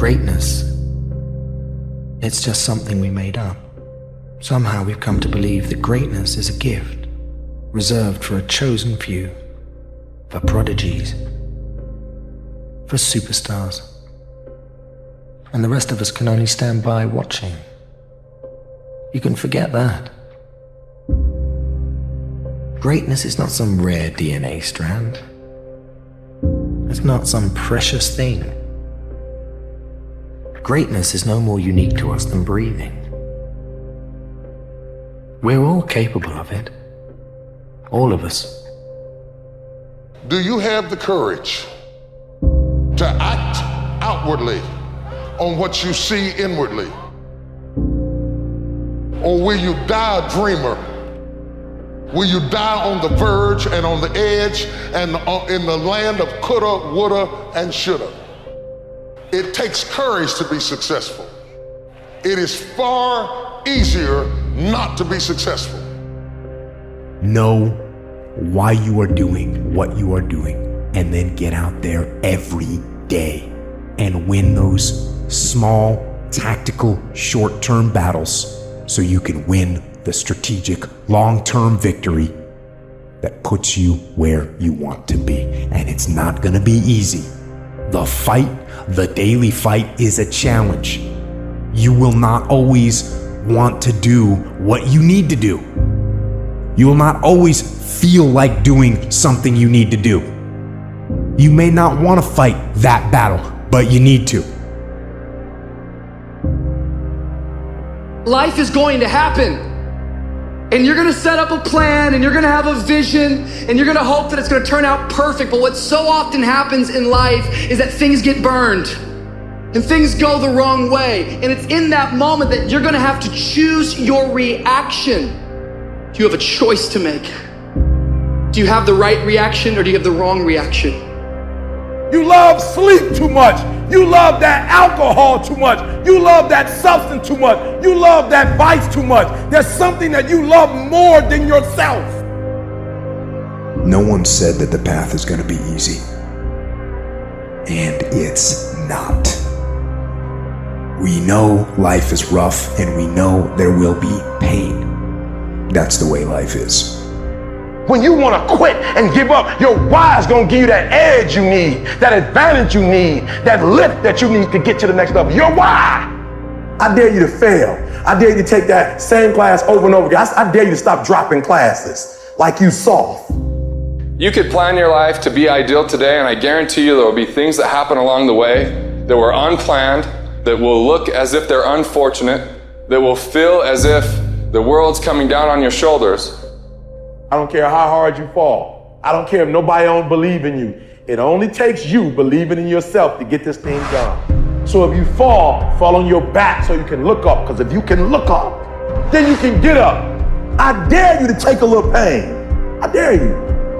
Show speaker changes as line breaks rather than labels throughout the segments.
Greatness, it's just something we made up. Somehow we've come to believe that greatness is a gift, reserved for a chosen few, for prodigies, for superstars. And the rest of us can only stand by watching. You can forget that. Greatness is not some rare DNA strand. It's not some precious thing. Greatness is no more unique to us than breathing. We're all capable of it. All of us.
Do you have the courage to act outwardly on what you see inwardly? Or will you die a dreamer? Will you die on the verge and on the edge and in the land of coulda, woulda, and shoulda? It takes courage to be successful. It is far easier not to be successful.
Know why you are doing what you are doing, and then get out there every day and win those small, tactical, short-term battles so you can win the strategic, long-term victory that puts you where you want to be. And it's not gonna be easy. The fight, the daily fight, is a challenge. You will not always want to do what you need to do. You will not always feel like doing something you need to do. You may not want to fight that battle, but you need to.
Life is going to happen. And you're gonna set up a plan, and you're gonna have a vision, and you're gonna hope that it's gonna turn out perfect. But what so often happens in life is that things get burned and things go the wrong way. And it's in that moment that you're gonna have to choose your reaction. You have a choice to make. Do you have the right reaction, or do you have the wrong reaction?
You love sleep too much. You love that alcohol too much. You love that substance too much. You love that vice too much. There's something that you love more than yourself.
No one said that the path is going to be easy. And it's not. We know life is rough, and we know there will be pain. That's the way life is.
When you want to quit and give up, your why is going to give you that edge you need, that advantage you need, that lift that you need to get to the next level. Your why. I dare you to fail. I dare you to take that same class over and over again. I dare you to stop dropping classes like you soft.
You could plan your life to be ideal today, and I guarantee you there will be things that happen along the way that were unplanned, that will look as if they're unfortunate, that will feel as if the world's coming down on your shoulders.
I don't care how hard you fall. I don't care if nobody don't believe in you. It only takes you believing in yourself to get this thing done. So if you fall on your back so you can look up, because if you can look up, then you can get up. I dare you to take a little pain. I dare you.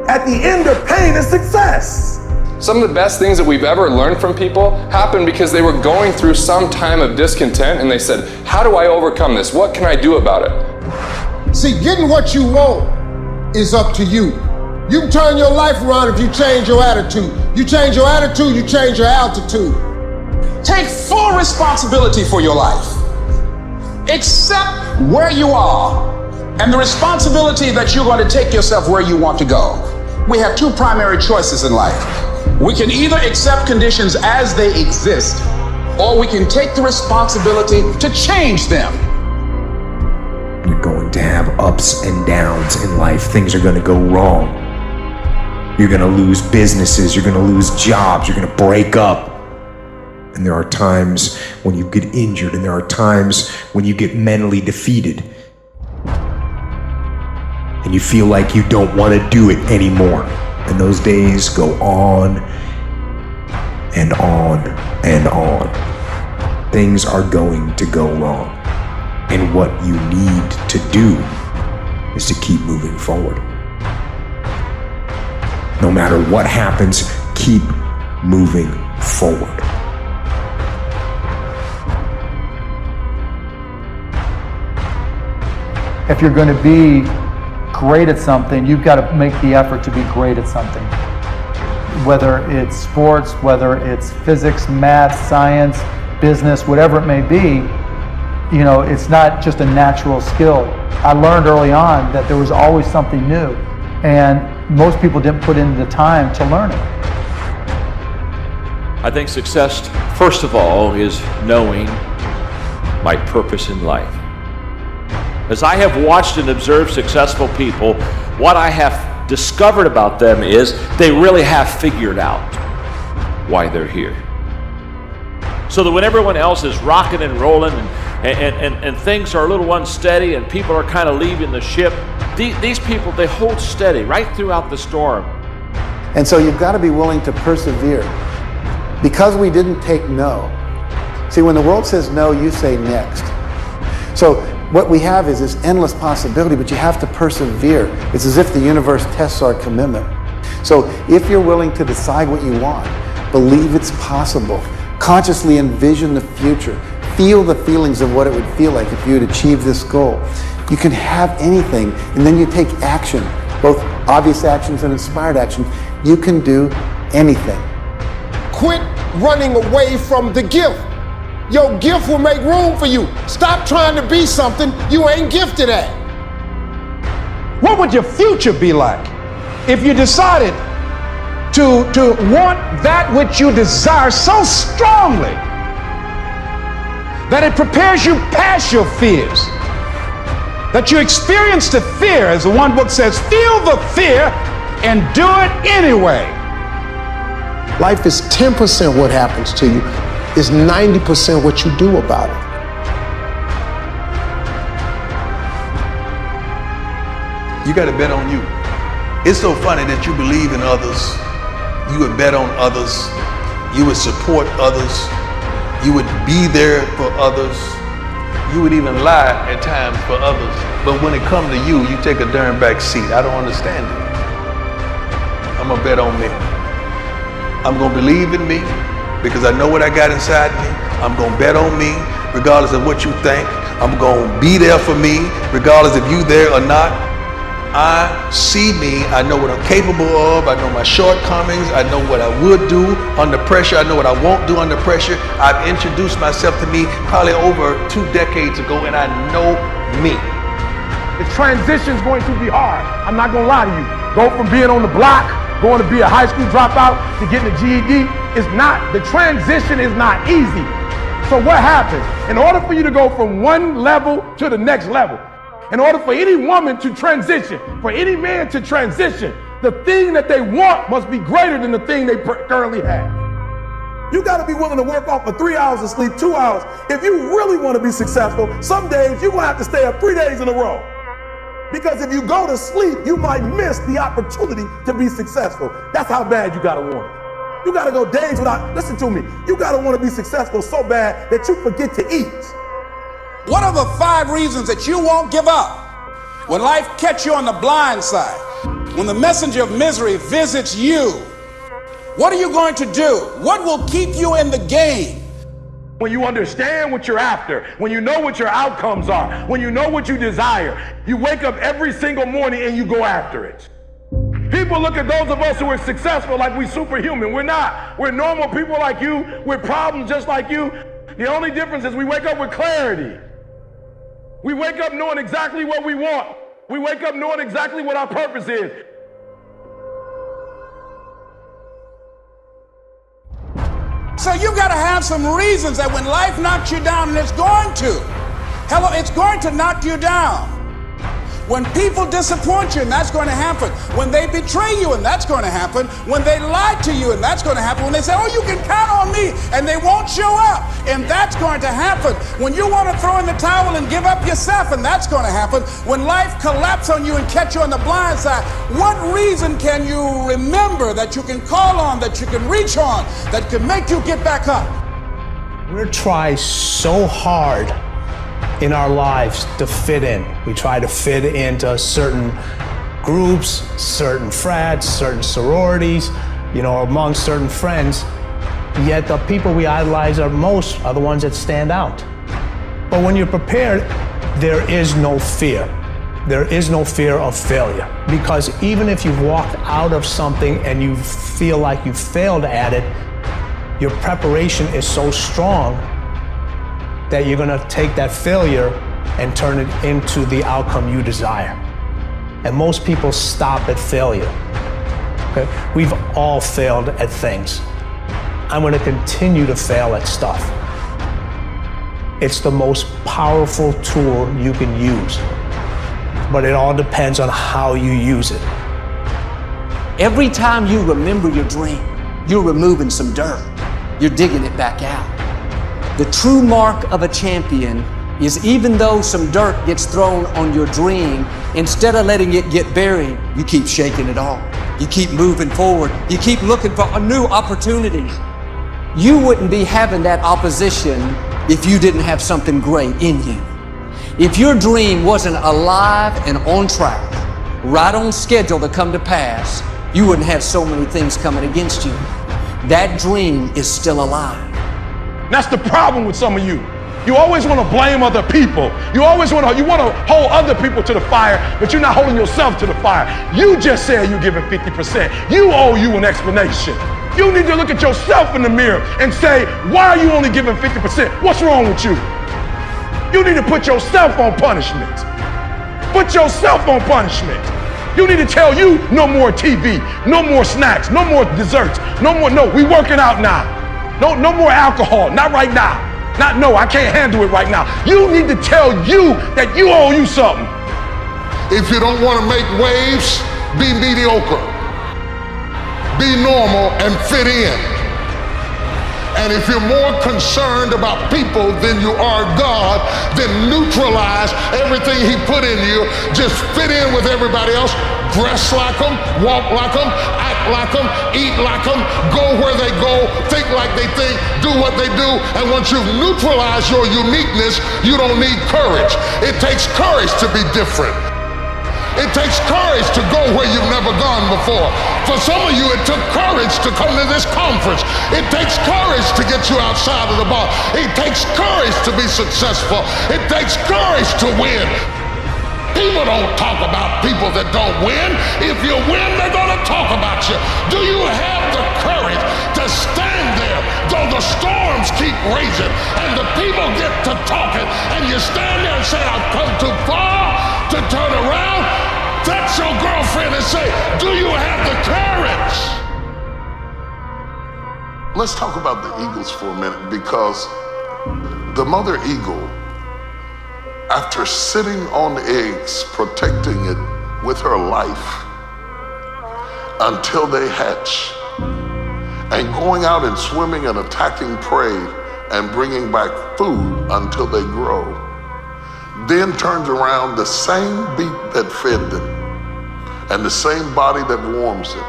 At the end of pain is success.
Some of the best things that we've ever learned from people happened because they were going through some time of discontent, and they said, how do I overcome this? What can I do about it?
See, getting what you want is up to you. You can turn your life around if you change your attitude. You change your attitude, you change your altitude.
Take full responsibility for your life. Accept where you are and the responsibility that you're going to take yourself where you want to go. We have two primary choices in life. We can either accept conditions as they exist, or we can take the responsibility to change them.
You're going to have ups and downs in life. Things are going to go wrong. You're going to lose businesses. You're going to lose jobs. You're going to break up. And there are times when you get injured, and there are times when you get mentally defeated. And you feel like you don't want to do it anymore. And those days go on and on and on. Things are going to go wrong. And what you need to do is to keep moving forward. No matter what happens, keep moving forward.
If you're going to be great at something, you've got to make the effort to be great at something. Whether it's sports, whether it's physics, math, science, business, whatever it may be, you know, it's not just a natural skill. I learned early on that there was always something new, and most people didn't put in the time to learn it.
I think success, first of all, is knowing my purpose in life. As I have watched and observed successful people, what I have discovered about them is they really have figured out why they're here. So that when everyone else is rocking and rolling and things are a little unsteady and people are kind of leaving the ship, these people, they hold steady right throughout the storm.
And so you've got to be willing to persevere. Because we didn't take no. See, when the world says no, you say next. So what we have is this endless possibility, but you have to persevere. It's as if the universe tests our commitment. So if you're willing to decide what you want, believe it's possible, consciously envision the future, feel the feelings of what it would feel like if you had achieved this goal, you can have anything, and then you take action, both obvious actions and inspired actions. You can do anything.
Quit running away from the gift. Your gift will make room for you. Stop trying to be something you ain't gifted at.
What would your future be like if you decided to want that which you desire so strongly that it prepares you past your fears, that you experience the fear, as the one book says, feel the fear and do it anyway.
Life is 10% what happens to you, is 90% what you do about it.
You got to bet on you. It's so funny that you believe in others. You would bet on others. You would support others. You would be there for others. You would even lie at times for others. But when it comes to you, you take a darn back seat. I don't understand it. I'm gonna bet on me. I'm gonna believe in me because I know what I got inside me. I'm gonna bet on me regardless of what you think. I'm gonna be there for me regardless if you there or not. I see me, I know what I'm capable of, I know my shortcomings, I know what I would do under pressure, I know what I won't do under pressure. I've introduced myself to me probably over 2 decades ago, and I know me.
The transition's going to be hard. I'm not gonna lie to you. Go from being on the block, going to be a high school dropout, to getting a GED, the transition is not easy. So what happens? In order for you to go from one level to the next level, in order for any woman to transition, for any man to transition, the thing that they want must be greater than the thing they currently have.
You gotta be willing to work off for 3 hours of sleep, 2 hours. If you really wanna be successful, some days you're gonna have to stay up 3 days in a row. Because if you go to sleep, you might miss the opportunity to be successful. That's how bad you gotta want it. You gotta go days without, listen to me, you gotta wanna be successful so bad that you forget to eat.
What are the 5 reasons that you won't give up when life catch you on the blind side? When the messenger of misery visits you, what are you going to do? What will keep you in the game?
When you understand what you're after, when you know what your outcomes are, when you know what you desire, you wake up every single morning and you go after it. People look at those of us who are successful like we're superhuman. We're not. We're normal people like you with problems just like you. The only difference is we wake up with clarity. We wake up knowing exactly what we want. We wake up knowing exactly what our purpose is.
So you got to have some reasons that when life knocks you down, and it's going to knock you down. When people disappoint you, and that's going to happen. When they betray you, and that's going to happen. When they lie to you, and that's going to happen. When they say, oh, you can count on me, and they won't show up, and that's going to happen. When you want to throw in the towel and give up yourself, and that's going to happen. When life collapses on you and catch you on the blind side, what reason can you remember that you can call on, that you can reach on, that can make you get back up?
We're trying so hard in our lives to fit in. We try to fit into certain groups, certain frats, certain sororities, among certain friends. Yet the people we idolize most are the ones that stand out. But when you're prepared, there is no fear. There is no fear of failure. Because even if you've walked out of something and you feel like you failed at it, your preparation is so strong that you're gonna take that failure and turn it into the outcome you desire. And most people stop at failure. Okay? We've all failed at things. I'm gonna continue to fail at stuff. It's the most powerful tool you can use, but it all depends on how you use it.
Every time you remember your dream, you're removing some dirt. You're digging it back out. The true mark of a champion is even though some dirt gets thrown on your dream, instead of letting it get buried, you keep shaking it off. You keep moving forward. You keep looking for a new opportunity. You wouldn't be having that opposition if you didn't have something great in you. If your dream wasn't alive and on track, right on schedule to come to pass, you wouldn't have so many things coming against you. That dream is still alive.
That's the problem with some of you. You always want to blame other people. You want to hold other people to the fire, but you're not holding yourself to the fire. You just said you're giving 50%. You owe you an explanation. You need to look at yourself in the mirror and say, why are you only giving 50%? What's wrong with you? You need to put yourself on punishment. Put yourself on punishment. You need to tell you no more TV, no more snacks, no more desserts, no, we working out now. No more alcohol, not right now. I can't handle it right now. You need to tell you that you owe you something.
If you don't want to make waves, be mediocre. Be normal and fit in. And if you're more concerned about people than you are God, then neutralize everything He put in you. Just fit in with everybody else. Dress like them, walk like them, act like them, eat like them, go where they go, think like they think, do what they do. And once you've neutralized your uniqueness, you don't need courage. It takes courage to be different. It takes courage to go where you've never gone before. For some of you, it took courage to come to this conference. It takes courage to get you outside of the bar. It takes courage to be successful. It takes courage to win. People don't talk about people that don't win. If you win, they're gonna talk about you. Do you have the courage to stand there though the storms keep raging and the people get to talking and you stand there and say, I've come too far to turn around? That's your girlfriend and say, do you have the courage? Let's talk about the eagles for a minute, because the mother eagle, after sitting on eggs, protecting it with her life until they hatch, and going out and swimming and attacking prey and bringing back food until they grow, then turns around, the same beak that fed them and the same body that warms them,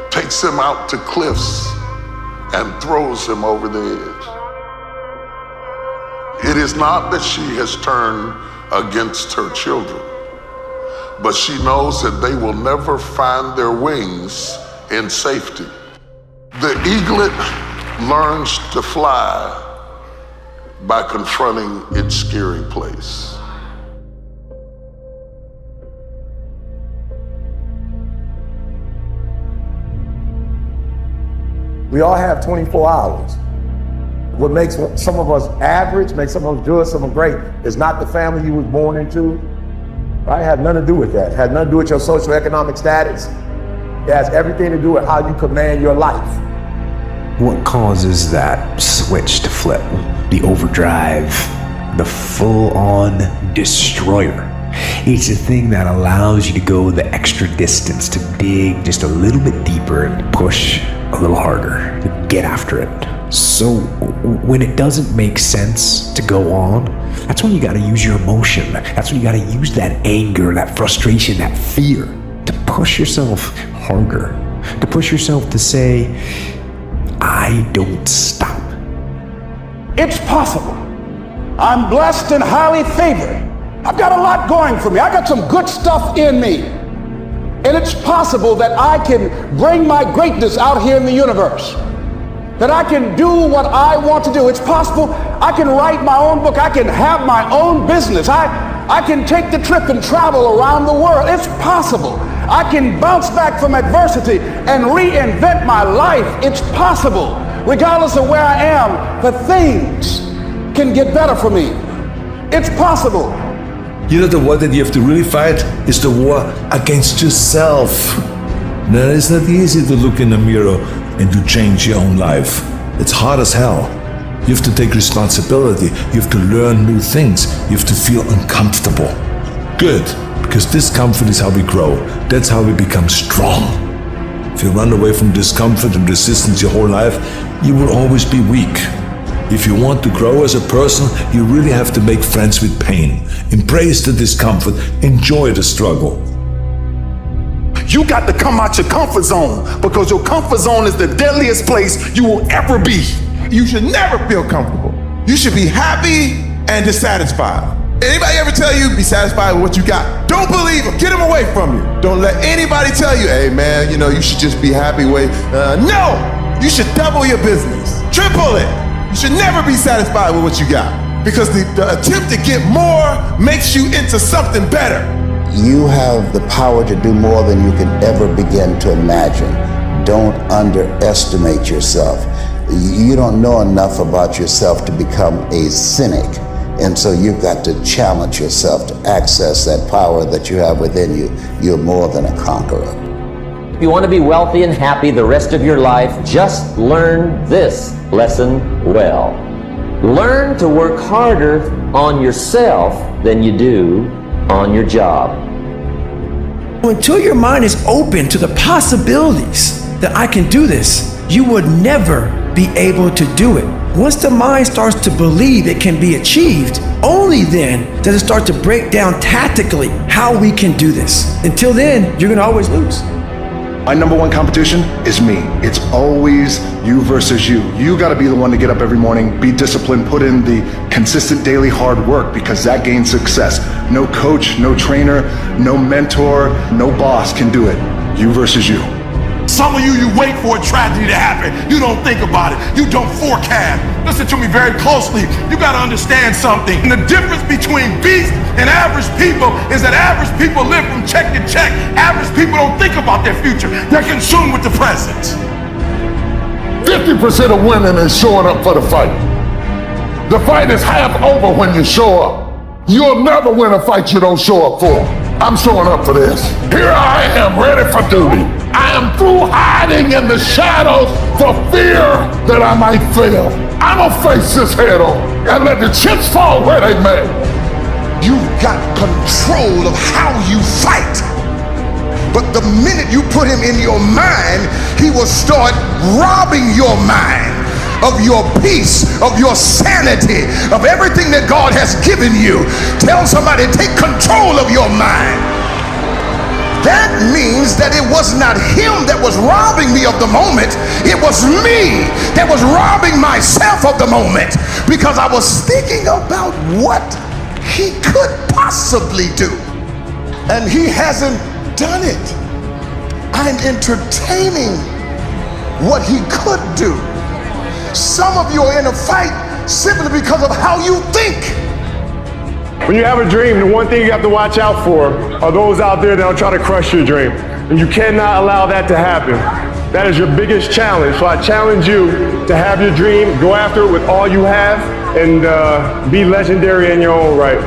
takes them out to cliffs and throws them over the edge. It is not that she has turned against her children, but she knows that they will never find their wings in safety. The eaglet learns to fly by confronting its scary place.
We all have 24 hours. What makes some of us average, makes some of us good, some of us great, is not the family you was born into. Right? It had nothing to do with that. It had nothing to do with your socioeconomic status. It has everything to do with how you command your life.
What causes that switch to flip? The overdrive, the full-on destroyer. It's the thing that allows you to go the extra distance, to dig just a little bit deeper and push a little harder, to get after it. So when it doesn't make sense to go on, that's when you gotta use your emotion. That's when you gotta use that anger, that frustration, that fear to push yourself harder, to push yourself to say, I don't stop.
It's possible. I'm blessed and highly favored. I've got a lot going for me. I got some good stuff in me. And it's possible that I can bring my greatness out here in the universe. That I can do what I want to do. It's possible I can write my own book. I can have my own business. I can take the trip and travel around the world. It's possible. I can bounce back from adversity and reinvent my life. It's possible, regardless of where I am. The things
can get better for me. It's possible.
You know, the war that you have to really fight is the war against yourself. Now, it's not easy to look in the mirror and to change your own life. It's hard as hell. You have to take responsibility. You have to learn new things. You have to feel uncomfortable. Good, because discomfort is how we grow. That's how we become strong. If you run away from discomfort and resistance your whole life, you will always be weak. If you want to grow as a person, you really have to make friends with pain. Embrace the discomfort. Enjoy the struggle.
You got to come out your comfort zone, because your comfort zone is the deadliest place you will ever be.
You should never feel comfortable. You should be happy and dissatisfied. Anybody ever tell you be satisfied with what you got? Don't believe them. Get them away from you. Don't let anybody tell you, hey man, you know, you should just be happy with. No, you should double your business, triple it. You should never be satisfied with what you got, because the attempt to get more makes you into something better.
You have the power to do more than you can ever begin to imagine. Don't underestimate yourself. You don't know enough about yourself to become a cynic. And so you've got to challenge yourself to access that power that you have within you. You're more than a conqueror.
If you want to be wealthy and happy the rest of your life, just learn this lesson well. Learn to work harder on yourself than you do on your job.
Until your mind is open to the possibilities that I can do this, you would never be able to do it. Once the mind starts to believe it can be achieved, only then does it start to break down tactically how we can do this. Until then, you're gonna always lose.
My number one competition is me. It's always you versus you. You gotta be the one to get up every morning, be disciplined, put in the consistent daily hard work, because that gains success. No coach, no trainer, no mentor, no boss can do it. You versus you.
Some of you wait for a tragedy to happen. You don't think about it. You don't forecast. Listen to me very closely. You got to understand something. And the difference between beasts and average people is that average people live from check to check. Average people don't think about their future. They're consumed with the present.
50% of winning is showing up for the fight. The fight is half over when you show up. You'll never win a fight you don't show up for. I'm showing up for this. Here I am, ready for duty. I am through hiding in the shadows for fear that I might fail. I'm gonna face this head on and let the chips fall where they may.
You've got control of how you fight. But the minute you put him in your mind, he will start robbing your mind of your peace, of your sanity, of everything that God has given you. Tell somebody, take control of your mind. That means that it was not him that was robbing me of the moment. It was me that was robbing myself of the moment, because I was thinking about what he could possibly do. And he hasn't done it. I'm entertaining what he could do. Some of you are in a fight simply because of how you think.
When you have a dream, the one thing you have to watch out for are those out there that will try to crush your dream. And you cannot allow that to happen. That is your biggest challenge. So I challenge you to have your dream, go after it with all you have, and be legendary in your own right.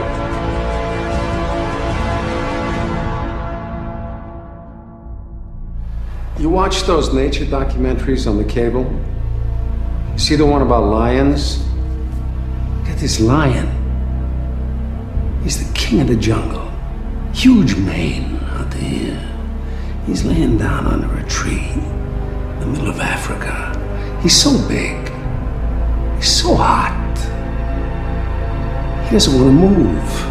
You watch those nature documentaries on the cable? You see the one about lions? Look at this lion. He's the king of the jungle. Huge mane out there. He's laying down under a tree in the middle of Africa. He's so big. He's so hot. He doesn't want to move.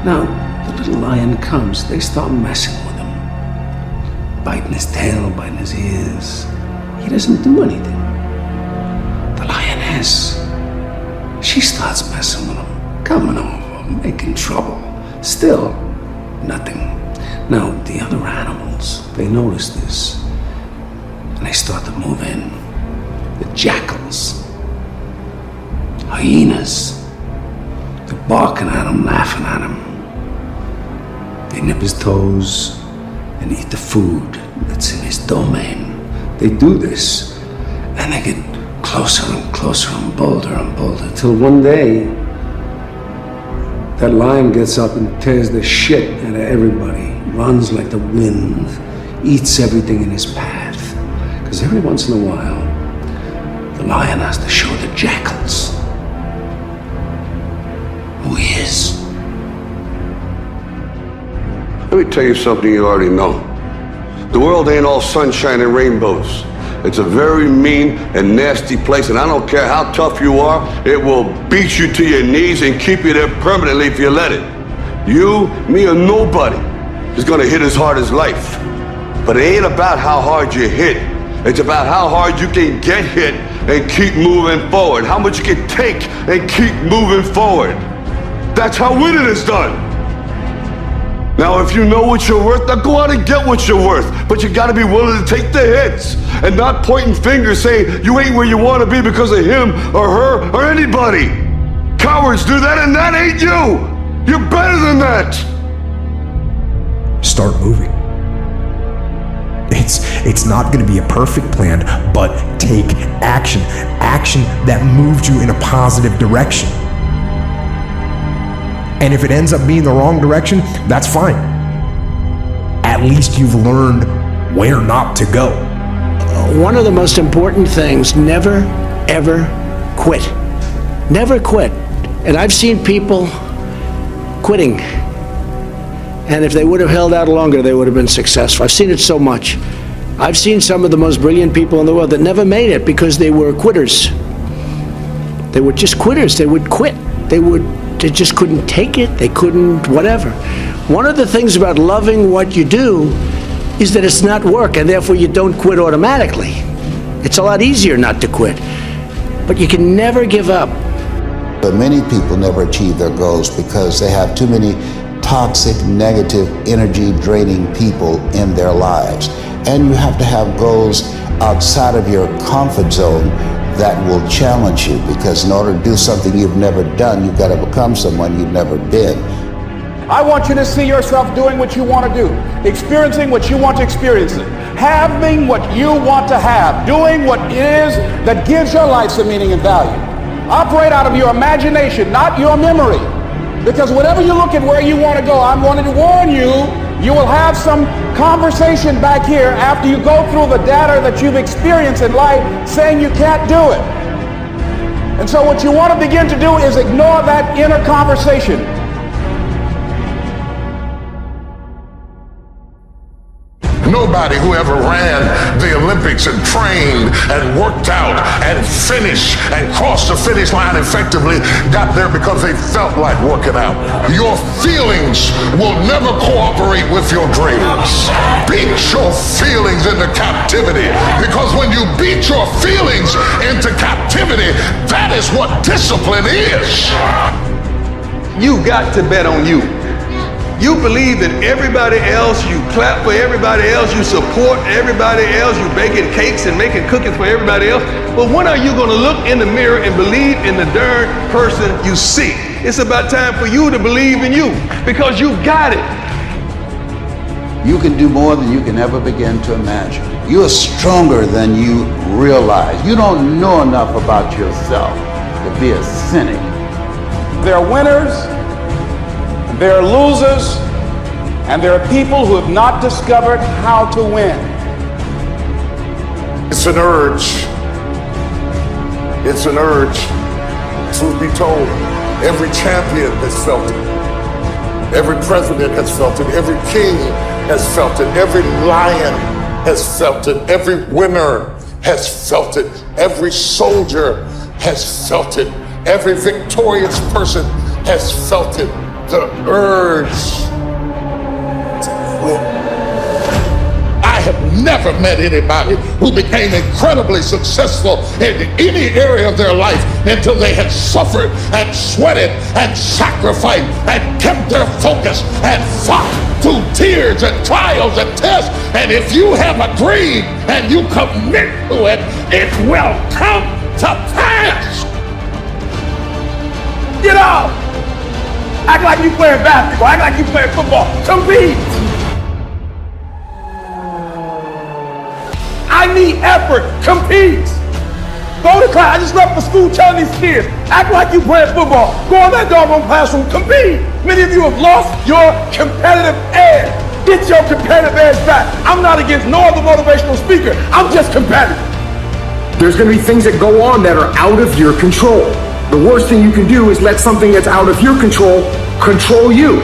Now, the little lion comes. They start messing with him. Biting his tail, biting his ears. He doesn't do anything. The lioness, she starts messing with him, coming over, making trouble. Still, nothing. Now, the other animals, they notice this, and they start to move in. The jackals, hyenas, they're barking at him, laughing at him. They nip his toes and eat the food that's in his domain. They do this, and they get closer and closer and bolder, till one day, that lion gets up and tears the shit out of everybody, runs like the wind, eats everything in his path. Because every once in a while, the lion has to show the jackals who he is.
Let me tell you something you already know. The world ain't all sunshine and rainbows. It's a very mean and nasty place, and I don't care how tough you are, it will beat you to your knees and keep you there permanently if you let it. You, me, or nobody is gonna hit as hard as life. But it ain't about how hard you hit. It's about how hard you can get hit and keep moving forward. How much you can take and keep moving forward. That's how winning is done. Now, if you know what you're worth, now go out and get what you're worth. But you gotta be willing to take the hits and not pointing fingers saying you ain't where you wanna be because of him or her or anybody. Cowards do that, and that ain't you. You're better than that.
Start moving. It's not going to be a perfect plan, but take action. Action that moves you in a positive direction. And if it ends up being the wrong direction, that's fine. At least you've learned where not to go.
One of the most important things, never, ever quit. Never quit. And I've seen people quitting. And if they would have held out longer, they would have been successful. I've seen it so much. I've seen some of the most brilliant people in the world that never made it because they were quitters. They were just quitters. They would quit. They just couldn't take it. They couldn't whatever. One of the things about loving what you do is that it's not work, and therefore you don't quit automatically. It's a lot easier not to quit. But you can never give up.
But many people never achieve their goals because they have too many toxic, negative, energy-draining people in their lives. And you have to have goals outside of your comfort zone that will challenge you, because in order to do something you've never done, you've got to become someone you've never been.
I want you to see yourself doing what you want to do, experiencing what you want to experience, having what you want to have, doing what it is that gives your life some meaning and value. Operate out of your imagination, not your memory. Because whenever you look at where you want to go, I'm going to warn you, you will have some conversation back here after you go through the data that you've experienced in life saying you can't do it. And so what you want to begin to do is ignore that inner conversation.
Nobody who ever ran the Olympics and trained and worked out and finished and crossed the finish line effectively got there because they felt like working out. Your feelings will never cooperate with your dreams. Beat your feelings into captivity, because when you beat your feelings into captivity, that is what discipline is.
You got to bet on you. You believe in everybody else, you clap for everybody else, you support everybody else, you baking cakes and making cookies for everybody else. But when are you going to look in the mirror and believe in the darn person you see? It's about time for you to believe in you, because you got it.
You can do more than you can ever begin to imagine. You are stronger than you realize. You don't know enough about yourself to be a cynic.
There are winners, there are losers, and there are people who have not discovered how to win.
It's an urge. It's an urge. Truth be told, every champion has felt it. Every president has felt it. Every king has felt it. Every lion has felt it. Every winner has felt it. Every soldier has felt it. Every victorious person has felt it. The urge to quit. I have never met anybody who became incredibly successful in any area of their life until they had suffered and sweated and sacrificed and kept their focus and fought through tears and trials and tests. And if you have a dream and you commit to it, it will come to pass.
Get out! Act like you playing basketball. Act like you playing football. Compete. I need effort. Compete. Go to class. I just left for school telling these kids, act like you playing football. Go in that doggone classroom, compete. Many of you have lost your competitive edge. Get your competitive edge back. I'm not against no other motivational speaker. I'm just competitive.
There's going to be things that go on that are out of your control. The worst thing you can do is let something that's out of your control control you.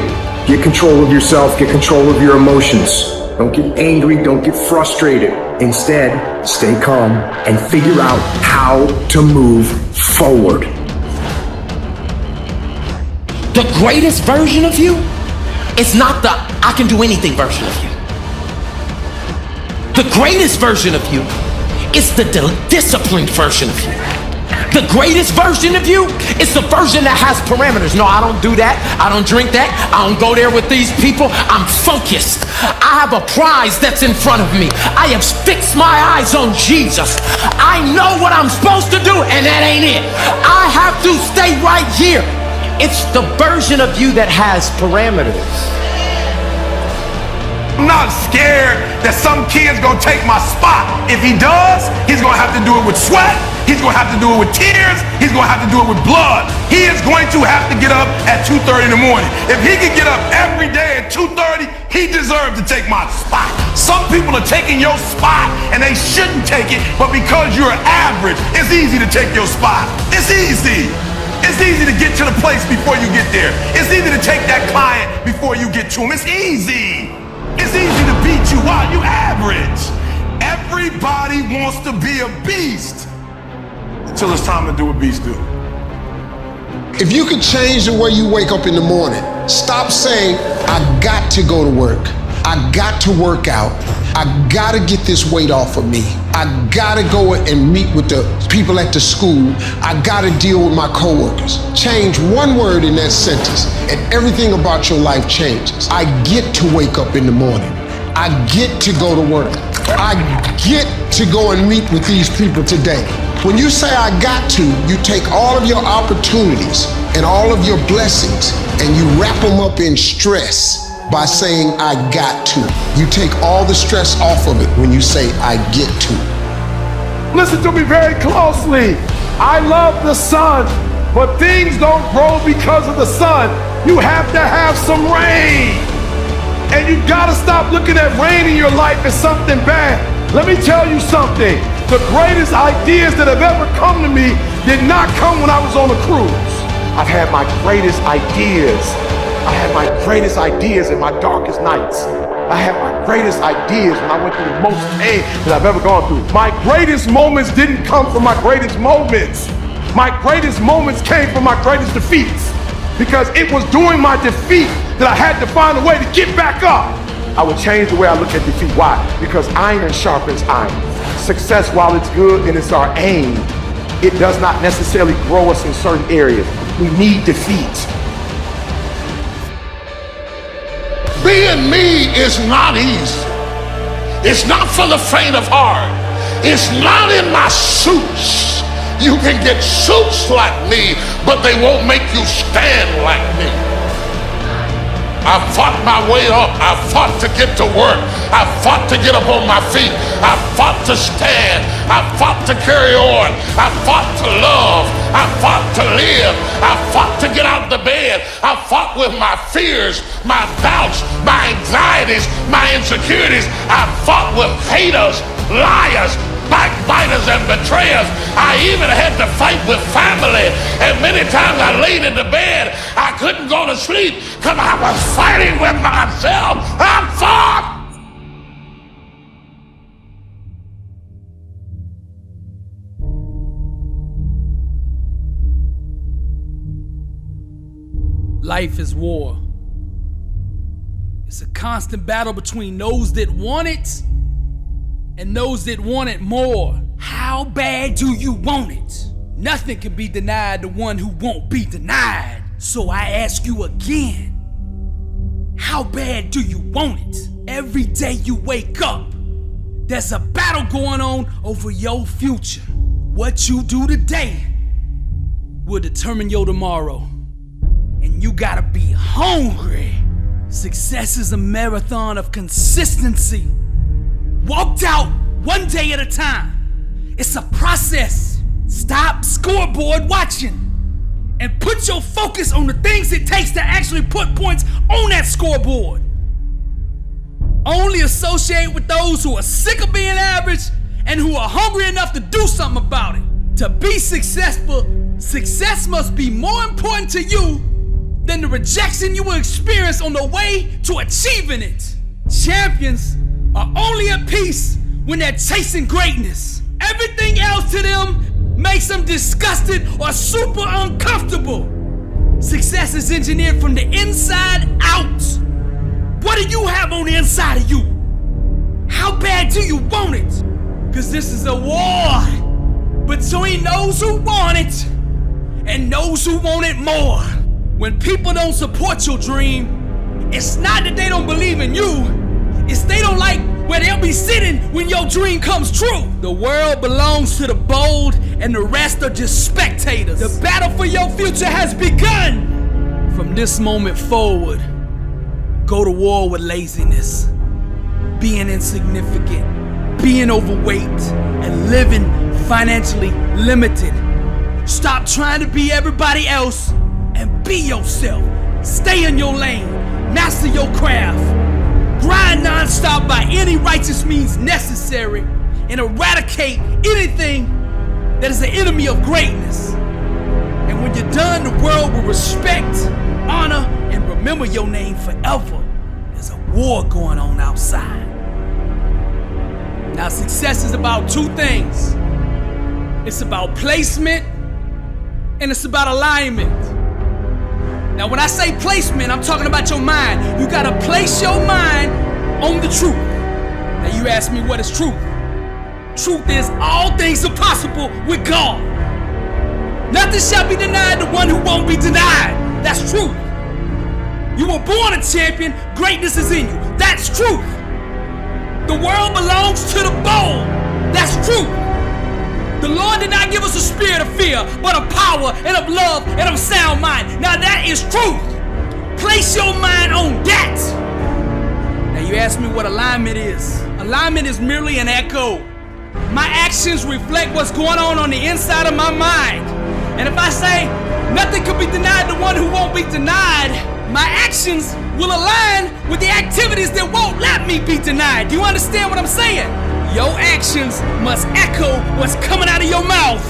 Get control of yourself, get control of your emotions. Don't get angry, don't get frustrated. Instead, stay calm and figure out how to move forward.
The greatest version of you is not the I can do anything version of you. The greatest version of you is the disciplined version of you. The greatest version of you is the version that has parameters. No, I don't do that. I don't drink that. I don't go there with these people. I'm focused. I have a prize that's in front of me. I have fixed my eyes on Jesus. I know what I'm supposed to do, and that ain't it. I have to stay right here. It's the version of you that has parameters.
I'm not scared that some kid's gonna take my spot. If he does, he's gonna have to do it with sweat. He's gonna have to do it with tears. He's gonna have to do it with blood. He is going to have to get up at 2:30 in the morning. If he can get up every day at 2:30, he deserves to take my spot. Some people are taking your spot and they shouldn't take it, but because you're average, it's easy to take your spot. It's easy. It's easy to get to the place before you get there. It's easy to take that client before you get to him. It's easy. It's easy to beat you while you average. Everybody wants to be a beast until it's time to do what beasts do.
If you could change the way you wake up in the morning, stop saying, I got to go to work. I got to work out. I got to get this weight off of me. I got to go and meet with the people at the school. I got to deal with my coworkers. Change one word in that sentence and everything about your life changes. I get to wake up in the morning. I get to go to work. I get to go and meet with these people today. When you say I got to, you take all of your opportunities and all of your blessings and you wrap them up in stress by saying I got to. You take all the stress off of it when you say I get to.
Listen to me very closely. I love the sun, but things don't grow because of the sun. You have to have some rain. And you gotta stop looking at rain in your life as something bad. Let me tell you something. The greatest ideas that have ever come to me did not come when I was on a cruise. I've had my greatest ideas. I had my greatest ideas in my darkest nights. I had my greatest ideas when I went through the most pain that I've ever gone through. My greatest moments didn't come from my greatest moments. My greatest moments came from my greatest defeats. Because it was during my defeat that I had to find a way to get back up. I would change the way I look at defeat. Why? Because iron sharpens iron. Success, while it's good and it's our aim, it does not necessarily grow us in certain areas. We need defeat.
Being me is not easy. It's not for the faint of heart. It's not in my suits. You can get suits like me, but they won't make you stand like me. I fought my way up. I fought to get to work. I fought to get up on my feet. I fought to stand. I fought to carry on. I fought to love. I fought to live. I fought to get out of the bed. I fought with my fears, my doubts, my anxieties, my insecurities. I fought with haters, liars, backbiters, and betrayers. I even had to fight with family. And many times I laid in the bed, I couldn't go to sleep because I was fighting with myself. I fought.
Life is war. It's a constant battle between those that want it and those that want it more. How bad do you want it? Nothing can be denied the one who won't be denied. So I ask you again, how bad do you want it? Every day you wake up, there's a battle going on over your future. What you do today will determine your tomorrow. And you gotta be hungry. Success is a marathon of consistency. Walked out one day at a time. It's a process. Stop scoreboard watching and put your focus on the things it takes to actually put points on that scoreboard. Only associate with those who are sick of being average and who are hungry enough to do something about it. To be successful, success must be more important to you than the rejection you will experience on the way to achieving it. Champions are only at peace when they're chasing greatness. Everything else to them makes them disgusted or super uncomfortable. Success is engineered from the inside out. What do you have on the inside of you? How bad do you want it? Cause this is a war between those who want it and those who want it more. When people don't support your dream, it's not that they don't believe in you, it's they don't like where they'll be sitting when your dream comes true. The world belongs to the bold and the rest are just spectators. The battle for your future has begun. From this moment forward, go to war with laziness, being insignificant, being overweight, and living financially limited. Stop trying to be everybody else and be yourself. Stay in your lane, master your craft, grind non-stop by any righteous means necessary, and eradicate anything that is the enemy of greatness. And when you're done, the world will respect, honor, and remember your name forever. There's a war going on outside. Now, success is about two things. It's about placement and it's about alignment. Now, when I say placement, I'm talking about your mind. You gotta place your mind on the truth. Now, you ask me, what is truth? Truth is all things are possible with God. Nothing shall be denied the one who won't be denied. That's truth. You were born a champion, greatness is in you. That's truth. The world belongs to the bold. That's truth. The Lord did not give us a spirit of fear, but of power and of love and of sound mind. Now that is truth. Place your mind on that. Now you ask me what alignment is. Alignment is merely an echo. My actions reflect what's going on the inside of my mind. And if I say nothing can be denied the one who won't be denied, my actions will align with the activities that won't let me be denied. Do you understand what I'm saying? Your actions must echo what's coming out of your mouth.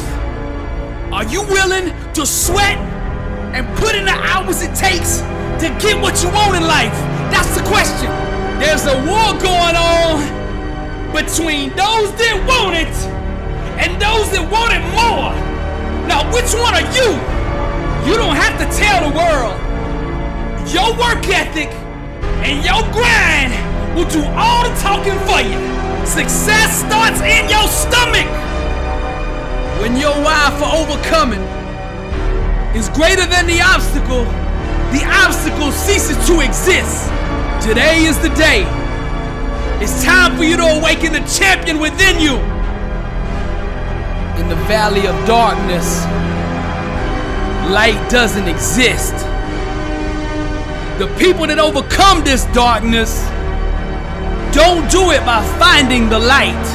Are you willing to sweat and put in the hours it takes to get what you want in life? That's the question. There's a war going on between those that want it and those that want it more. Now, which one are you? You don't have to tell the world. Your work ethic and your grind will do all the talking for you. Success starts in your stomach. When your why for overcoming is greater than the obstacle ceases to exist. Today is the day. It's time for you to awaken the champion within you. In the valley of darkness, light doesn't exist. The people that overcome this darkness don't do it by finding the light.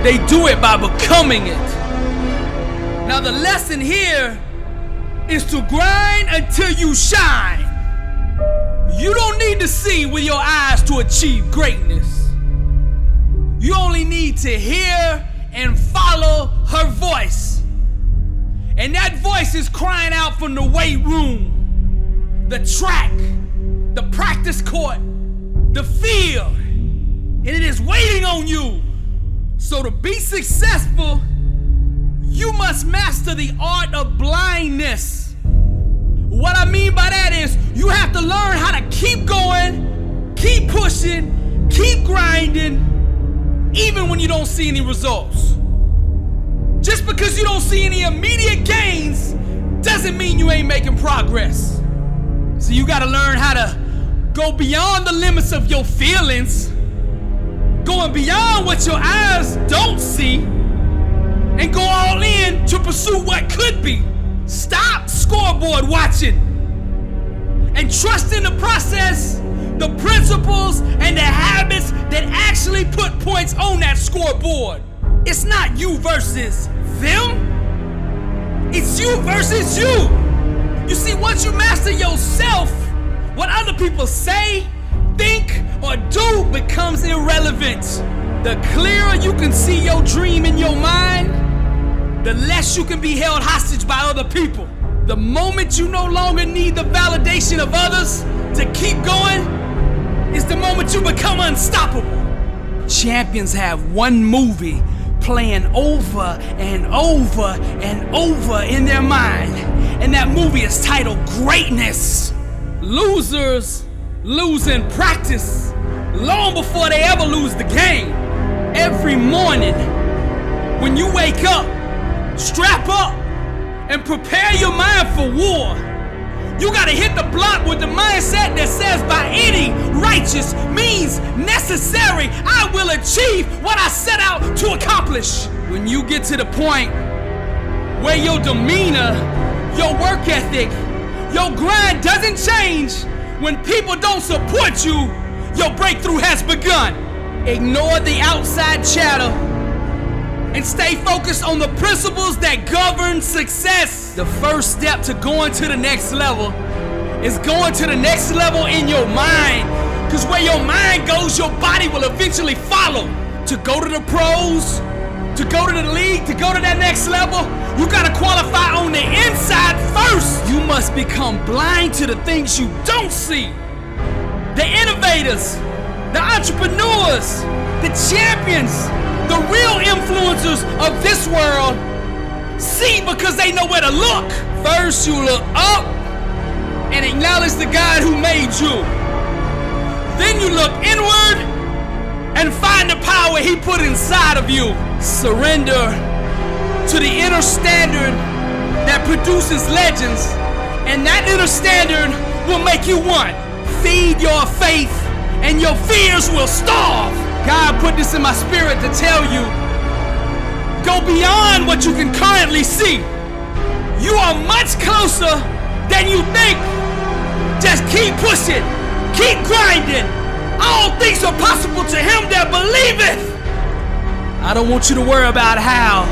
They do it by becoming it. Now the lesson here is to grind until you shine. You don't need to see with your eyes to achieve greatness. You only need to hear and follow her voice. And that voice is crying out from the weight room, the track, the practice court, the field, and it is waiting on you. So to be successful, you must master the art of blindness. What I mean by that is you have to learn how to keep going, keep pushing, keep grinding, even when you don't see any results. Just because you don't see any immediate gains doesn't mean you ain't making progress. So you gotta learn how to go beyond the limits of your feelings, going beyond what your eyes don't see, and go all in to pursue what could be. Stop scoreboard watching and trust in the process, the principles, and the habits that actually put points on that scoreboard. It's not you versus them. It's you versus you. You see, once you master yourself, what other people say, think, or do becomes irrelevant. The clearer you can see your dream in your mind, the less you can be held hostage by other people. The moment you no longer need the validation of others to keep going is the moment you become unstoppable. Champions have one movie playing over and over and over in their mind, and that movie is titled Greatness. Losers lose in practice long before they ever lose the game. Every morning when you wake up, strap up and prepare your mind for war. You gotta hit the block with the mindset that says, by any righteous means necessary, I will achieve what I set out to accomplish. When you get to the point where your demeanor, your work ethic, your grind doesn't change when people don't support you, your breakthrough has begun. Ignore the outside chatter and stay focused on the principles that govern success. The first step to going to the next level is going to the next level in your mind. Because where your mind goes, your body will eventually follow. To go to the pros, to go to the league, to go to that next level, you gotta qualify on the inside first. You must become blind to the things you don't see. The innovators, the entrepreneurs, the champions, the real influencers of this world see because they know where to look. First, you look up and acknowledge the God who made you. Then you look inward and find the power He put inside of you. Surrender to the inner standard that produces legends, and that inner standard will make you one. Feed your faith and your fears will starve. God put this in my spirit to tell you, go beyond what you can currently see. You are much closer than you think. Just keep pushing, keep grinding. All things are possible to him that believeth. I don't want you to worry about how.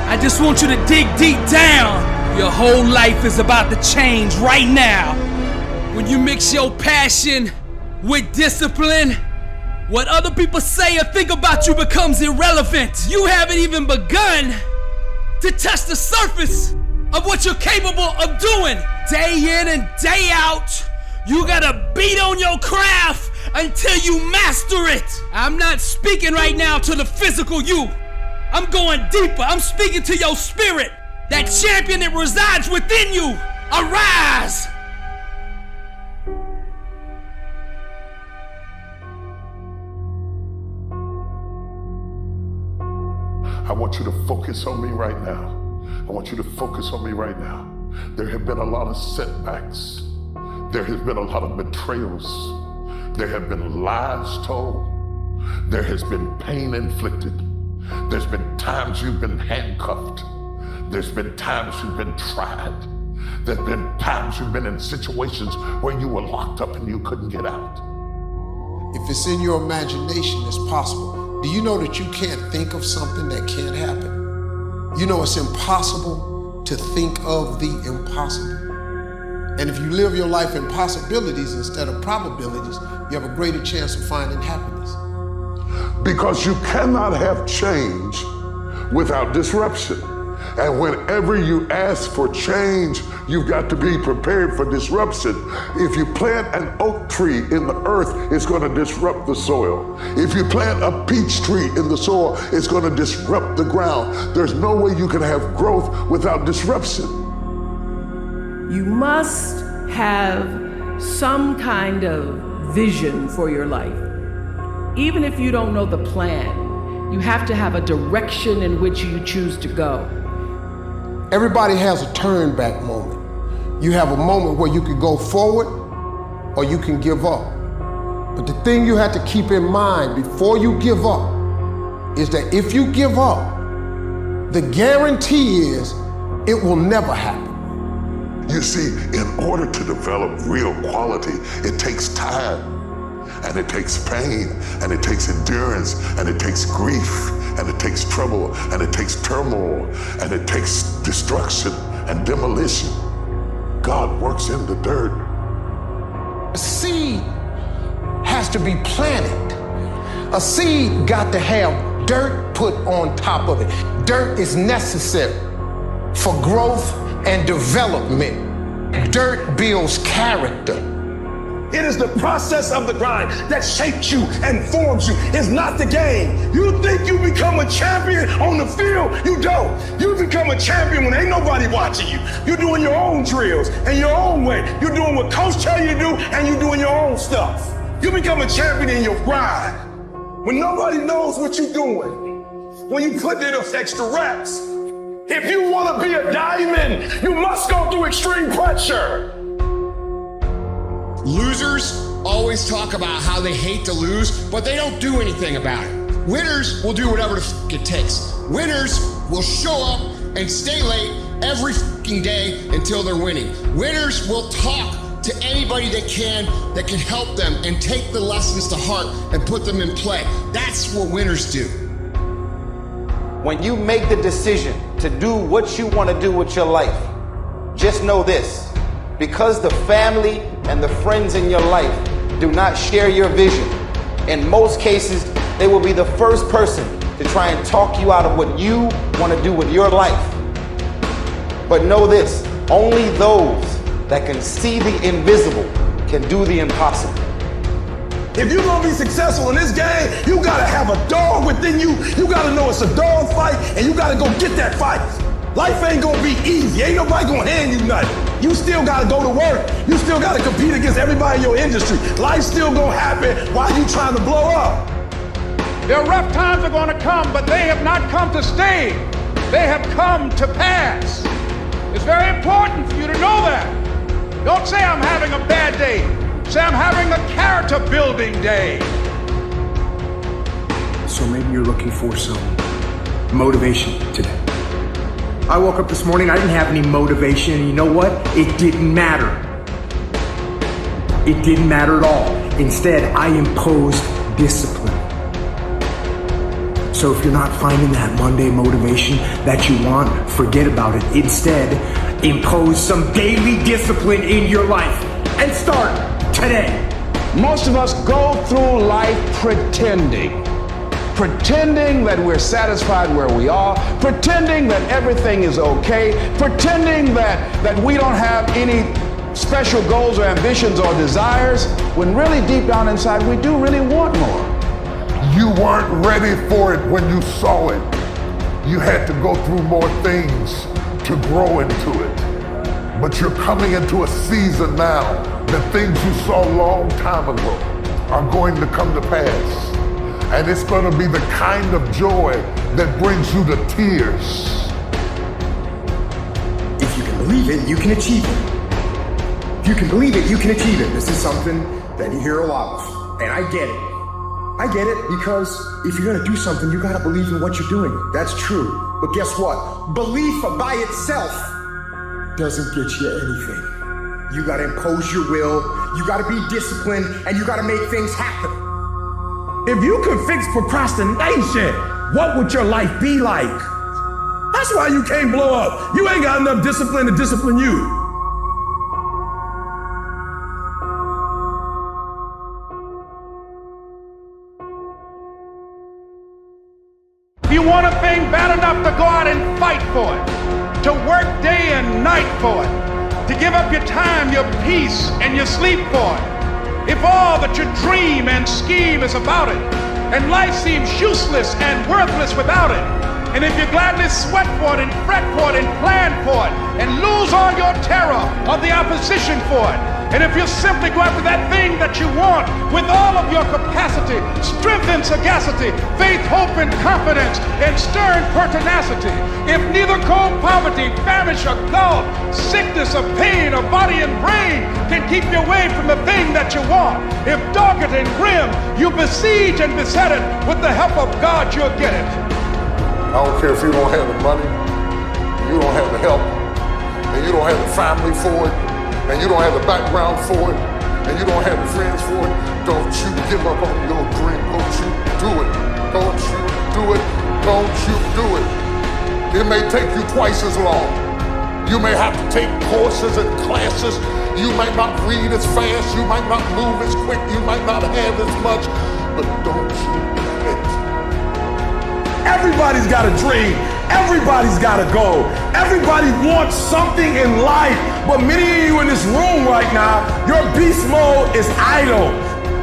I just want you to dig deep down. Your whole life is about to change right now. When you mix your passion with discipline, what other people say or think about you becomes irrelevant. You haven't even begun to touch the surface of what you're capable of doing. Day in and day out, you gotta beat on your craft until you master it. I'm not speaking right now to the physical you. I'm going deeper. I'm speaking to your spirit, that champion that resides within you. Arise.
I want you to focus on me right now. I want you to focus on me right now. There have been a lot of setbacks. There has been a lot of betrayals. There have been lies told. There has been pain inflicted. There's been times you've been handcuffed. There's been times you've been tried. There's been times you've been in situations where you were locked up and you couldn't get out.
If it's in your imagination, it's possible. Do you know that you can't think of something that can't happen? You know it's impossible to think of the impossible. And if you live your life in possibilities instead of probabilities, you have a greater chance of finding happiness.
Because you cannot have change without disruption. And whenever you ask for change, you've got to be prepared for disruption. If you plant an oak tree in the earth, it's going to disrupt the soil. If you plant a peach tree in the soil, it's going to disrupt the ground. There's no way you can have growth without disruption.
You must have some kind of vision for your life. Even if you don't know the plan, you have to have a direction in which you choose to go.
Everybody has a turn back moment. You have a moment where you can go forward or you can give up. But the thing you have to keep in mind before you give up is that if you give up, the guarantee is it will never happen.
You see, in order to develop real quality, it takes time, and it takes pain, and it takes endurance, and it takes grief, and it takes takes trouble, and it takes turmoil, and it takes destruction and demolition. God works in the dirt.
A seed has to be planted. A seed got to have dirt put on top of it. Dirt is necessary for growth and development. Dirt builds character.
It is the process of the grind that shapes you and forms you. It's not the game. You think you become a champion on the field? You don't. You become a champion when ain't nobody watching you. You're doing your own drills and your own way. You're doing what coach tell you to do, and you're doing your own stuff. You become a champion in your grind when nobody knows what you're doing. When you put in those extra reps. If you want to be a diamond, you must go through extreme pressure.
Losers always talk about how they hate to lose, but they don't do anything about it. Winners will do whatever the f it takes. Winners will show up and stay late every f***ing day until they're winning. Winners will talk to anybody they can that can help them and take the lessons to heart and put them in play. That's what winners do.
When you make the decision to do what you want to do with your life, just know this. Because the family and the friends in your life do not share your vision, in most cases, they will be the first person to try and talk you out of what you want to do with your life. But know this, only those that can see the invisible can do the impossible.
If you're gonna be successful in this game, you gotta have a dog within you. You gotta know it's a dog fight, and you gotta go get that fight. Life ain't gonna be easy. Ain't nobody gonna hand you nothing. You still gotta go to work. You still gotta compete against everybody in your industry. Life's still gonna happen while you trying to blow up.
Their rough times are gonna come, but they have not come to stay. They have come to pass. It's very important for you to know that. Don't say I'm having a bad day. Say I'm having a character building day.
So maybe you're looking for some motivation today. I woke up this morning, I didn't have any motivation, and you know what? It didn't matter. It didn't matter at all. Instead, I imposed discipline. So if you're not finding that Monday motivation that you want, forget about it. Instead, impose some daily discipline in your life and start today.
Most of us go through life pretending that we're satisfied where we are, pretending that everything is okay, pretending that we don't have any special goals or ambitions or desires, when really deep down inside we do really want more.
You weren't ready for it when you saw it. You had to go through more things to grow into it. But you're coming into a season now. The things you saw a long time ago are going to come to pass. And it's going to be the kind of joy that brings you to tears.
If you can believe it, you can achieve it. If you can believe it, you can achieve it. This is something that you hear a lot of, and I get it. I get it, because if you're gonna do something, you gotta believe in what you're doing. That's true. But guess what? Belief by itself doesn't get you anything. You gotta impose your will, you gotta be disciplined, and you gotta make things happen.
If you could fix procrastination, what would your life be like? That's why you can't blow up. You ain't got enough discipline to discipline you.
If you want a thing bad enough to go out and fight for it, to work day and night for it, to give up your time, your peace, and your sleep for it, if all that you dream and scheme is about it, and life seems useless and worthless without it, and if you gladly sweat for it and fret for it and plan for it, and lose all your terror of the opposition for it, and if you simply go after that thing that you want with all of your capacity, strength and sagacity, faith, hope and confidence, and stern pertinacity, if neither cold poverty, famish or gulf, sickness or pain or body and brain can keep you away from the thing that you want, if dogged and grim, you besiege and beset it, with the help of God you'll get it.
I don't care if you don't have the money, you don't have the help, and you don't have the family for it, and you don't have the background for it, and you don't have the friends for it. Don't you give up on your dream. Don't you do it. Don't you do it. don't you do it. It may take you twice as long. You may have to take courses and classes. You might not read as fast. You might not move as quick. You might not have as much. But don't you quit.
Everybody's got a dream. Everybody's got a goal. Everybody wants something in life. But many of you in this room right now, your beast mode is idle.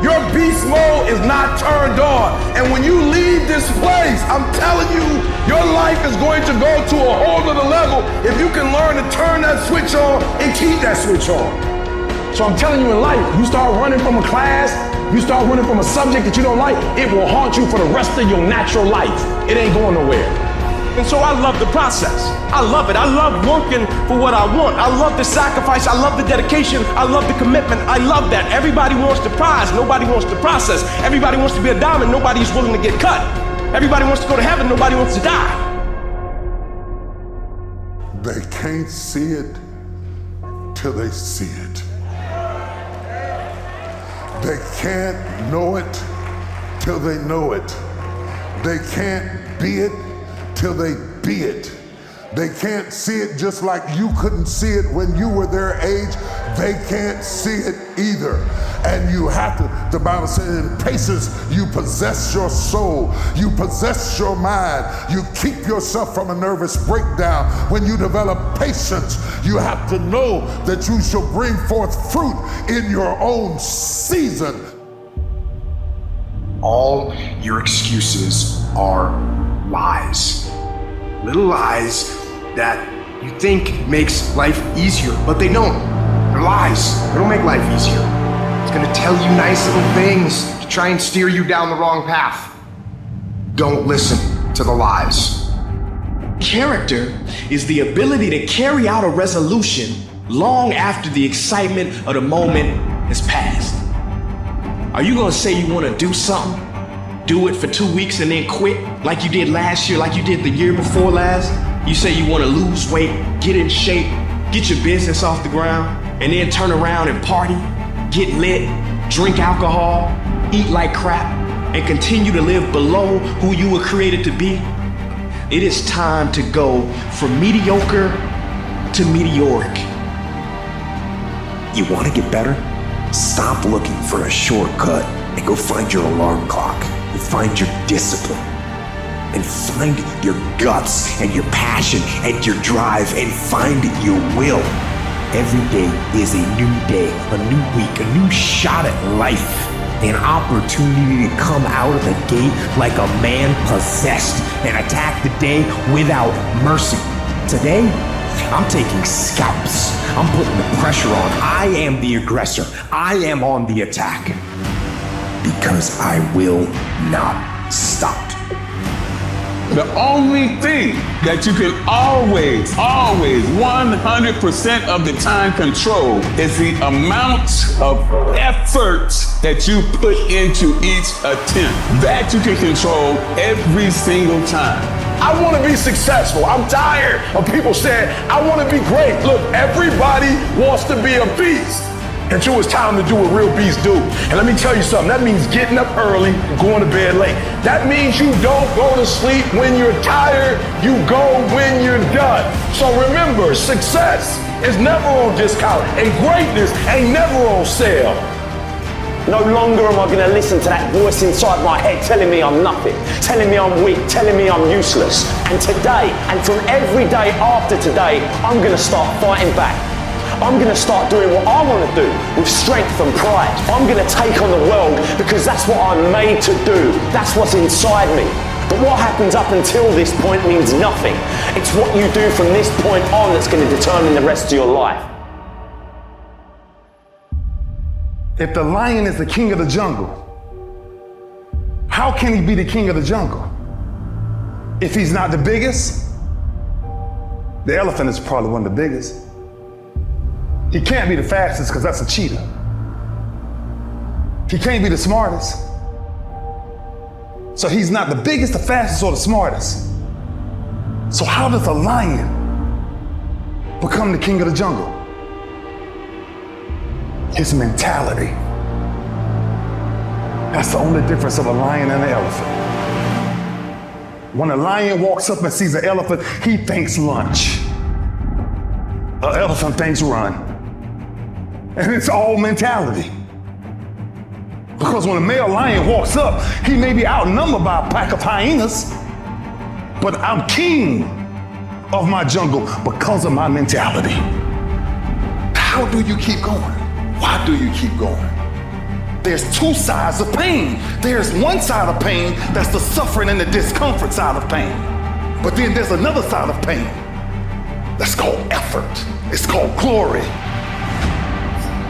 Your beast mode is not turned on. And when you leave this place, I'm telling you, your life is going to go to a whole other level if you can learn to turn that switch on and keep that switch on. So I'm telling you, in life, you start running from a class, you start running from a subject that you don't like, it will haunt you for the rest of your natural life. It ain't going nowhere.
And so I love the process. I love it. I love working for what I want. I love the sacrifice. I love the dedication. I love the commitment. I love that. Everybody wants the prize. Nobody wants the process. Everybody wants to be a diamond. Nobody's willing to get cut. Everybody wants to go to heaven. Nobody wants to die.
They can't see it till they see it. They can't know it till they know it. They can't be it till they be it. They can't see it just like you couldn't see it when you were their age. They can't see it either. And you have to, the Bible says, in paces you possess your soul, you possess your mind, you keep yourself from a nervous breakdown. When you develop patience, you have to know that you shall bring forth fruit in your own season.
All your excuses are lies. Little lies that you think makes life easier, but they don't. They're lies. They don't make life easier. It's gonna tell you nice little things to try and steer you down the wrong path. Don't listen to the lies.
Character is the ability to carry out a resolution long after the excitement of the moment has passed. Are you gonna say you wanna do something, do it for 2 weeks and then quit like you did last year, like you did the year before last? You say you wanna lose weight, get in shape, get your business off the ground, and then turn around and party, get lit, drink alcohol, eat like crap, and continue to live below who you were created to be? It is time to go from mediocre to meteoric.
You wanna get better? Stop looking for a shortcut and go find your alarm clock. And find your discipline. And find your guts and your passion and your drive and find your will. Every day is a new day, a new week, a new shot at life. An opportunity to come out of the gate like a man possessed and attack the day without mercy. Today, I'm taking scalps. I'm putting the pressure on. I am the aggressor. I am on the attack. Because I will not stop.
The only thing that you can always, 100% of the time control is the amount of effort that you put into each attempt. That you can control every single time.
I want to be successful. I'm tired of people saying, I want to be great. Look, everybody wants to be a beast. Until it's time to do what real beasts do. And let me tell you something, that means getting up early, going to bed late. That means you don't go to sleep when you're tired, you go when you're done. So remember, success is never on discount, and greatness ain't never on sale.
No longer am I going to listen to that voice inside my head telling me I'm nothing, telling me I'm weak, telling me I'm useless. And today, and from every day after today, I'm going to start fighting back. I'm going to start doing what I want to do with strength and pride. I'm going to take on the world because that's what I'm made to do. That's what's inside me. But what happens up until this point means nothing. It's what you do from this point on that's going to determine the rest of your life.
If the lion is the king of the jungle, how can he be the king of the jungle? If he's not the biggest, the elephant is probably one of the biggest. He can't be the fastest because that's a cheetah. He can't be the smartest. So he's not the biggest, the fastest, or the smartest. So how does a lion become the king of the jungle? His mentality. That's the only difference of a lion and an elephant. When a lion walks up and sees an elephant, he thinks lunch. An elephant thinks run. And it's all mentality. Because when a male lion walks up, he may be outnumbered by a pack of hyenas, but I'm king of my jungle because of my mentality. How do you keep going? Why do you keep going? There's two sides of pain. There's one side of pain that's the suffering and the discomfort side of pain. But then there's another side of pain that's called effort. It's called glory.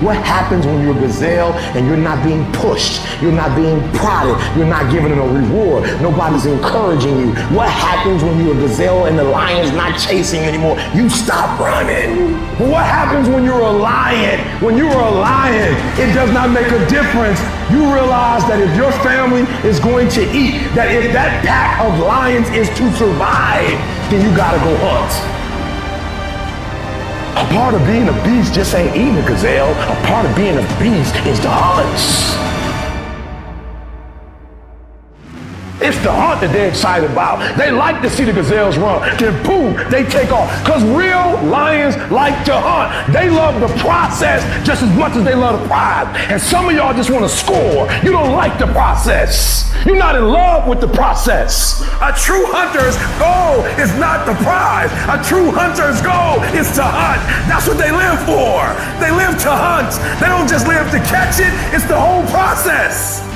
What happens when you're a gazelle and you're not being pushed? You're not being prodded. You're not given a reward. Nobody's encouraging you. What happens when you're a gazelle and the lion's not chasing anymore? You stop running. But what happens when you're a lion? When you're a lion, it does not make a difference. You realize that if your family is going to eat, that if that pack of lions is to survive, then you gotta go hunt. A part of being a beast just ain't eating a gazelle. A part of being a beast is the hunt. It's the hunt that they're excited about. They like to see the gazelles run. Then boom, they take off. Because real lions like to hunt. They love the process just as much as they love the prize. And some of y'all just want to score. You don't like the process. You're not in love with the process. A true hunter's goal is not the prize. A true hunter's goal is to hunt. That's what they live for. They live to hunt. They don't just live to catch it. It's the whole process.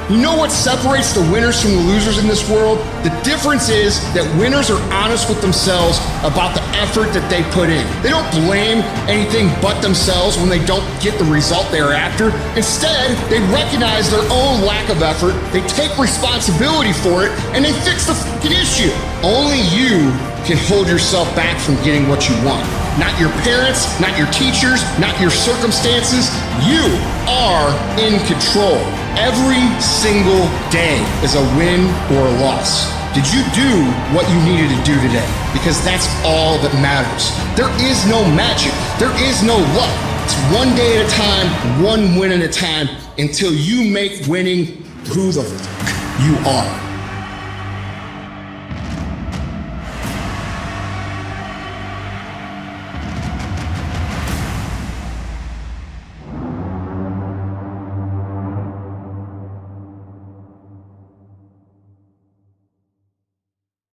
You know what separates the winners from the losers in this world? The difference is that winners are honest with themselves about the effort that they put in. They don't blame anything but themselves when they don't get the result they're after. Instead, they recognize their own lack of effort, they take responsibility for it, and they fix the fucking issue. Only you can hold yourself back from getting what you want. Not your parents, not your teachers, not your circumstances. You are in control. Every single day is a win or a loss. Did you do what you needed to do today? Because that's all that matters. There is no magic. There is no luck. It's one day at a time, one win at a time, until you make winning who the fuck you are.